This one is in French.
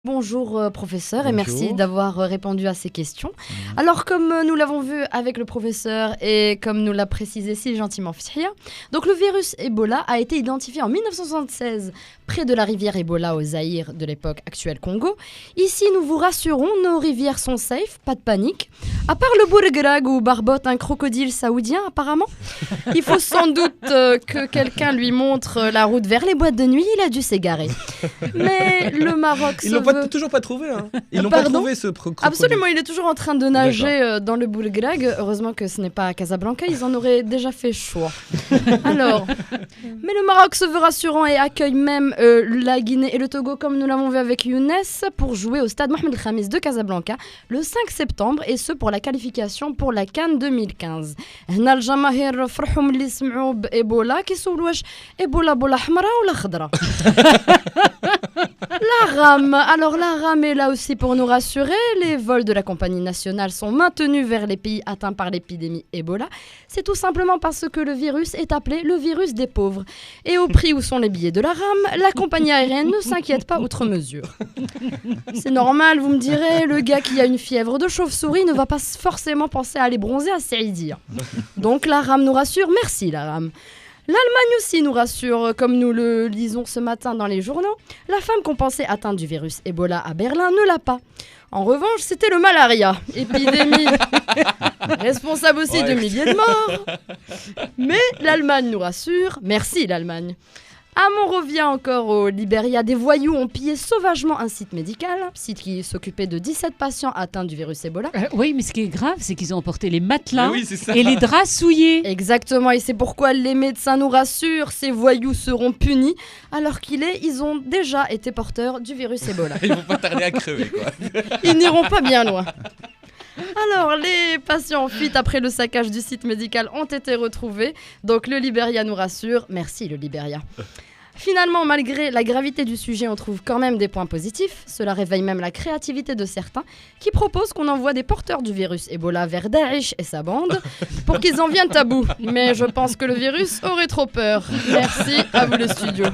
Bonjour professeur et merci Bonjour. d'avoir répondu à ces questions. Alors comme nous l'avons vu avec le professeur et comme nous l'a précisé si gentiment Fthia, donc le virus Ebola a été identifié en 1976 près de la rivière Ebola au Zaïre de l'époque actuelle Congo. Ici nous vous rassurons, nos rivières sont safe, pas de panique. À part le Bourgrag où barbote un crocodile saoudien apparemment, il faut sans doute que quelqu'un lui montre la route vers les boîtes de nuit, il a dû s'égarer. Mais le Maroc Ils l'ont toujours pas trouvé. Hein. Ils l'ont pas trouvé ce crocodile. Absolument, il est toujours en train de nager dans le Bourgrag. Heureusement que ce n'est pas à Casablanca, ils en auraient déjà fait chaud. Alors, mais le Maroc se veut rassurant et accueille même la Guinée et le Togo comme nous l'avons vu avec Younes pour jouer au stade Mohamed Khamis de Casablanca le 5 septembre et ce pour la qualification pour la CAN 2015. هنا الجماهير فرحوا ملي سمعوا بإيبولا كيسولوا واش إيبولا بولا حمراء ولا خضراء. La rame. Alors la rame est là aussi pour nous rassurer. Les vols de la compagnie nationale sont maintenus vers les pays atteints par l'épidémie Ebola. C'est tout simplement parce que le virus est appelé le virus des pauvres. Et au prix où sont les billets de la rame, la compagnie aérienne ne s'inquiète pas outre mesure. C'est normal, vous me direz, le gars qui a une fièvre de chauve-souris ne va pas forcément penser à aller bronzer à Saïdia. Donc la rame nous rassure, merci la rame. L'Allemagne aussi nous rassure, comme nous le lisons ce matin dans les journaux. La femme qu'on pensait atteinte du virus Ebola à Berlin ne l'a pas. En revanche, c'était le malaria, épidémie responsable aussi de milliers de morts. Mais l'Allemagne nous rassure, merci l'Allemagne. On revient encore au Libéria. Des voyous ont pillé sauvagement un site médical, site qui s'occupait de 17 patients atteints du virus Ebola. Oui, mais ce qui est grave, c'est qu'ils ont emporté les matelas Oui, et les draps souillés. Exactement, et c'est pourquoi les médecins nous rassurent, ces voyous seront punis, alors ils ont déjà été porteurs du virus Ebola. Ils vont pas tarder à crever, quoi. Ils n'iront pas bien loin. Alors, les patients en fuite après le saccage du site médical ont été retrouvés. Donc, le Libéria nous rassure. Merci, le Libéria. Finalement, malgré la gravité du sujet, on trouve quand même des points positifs. Cela réveille même la créativité de certains qui proposent qu'on envoie des porteurs du virus Ebola vers Daesh et sa bande pour qu'ils en viennent à bout. Mais je pense que le virus aurait trop peur. Merci, à vous le studio.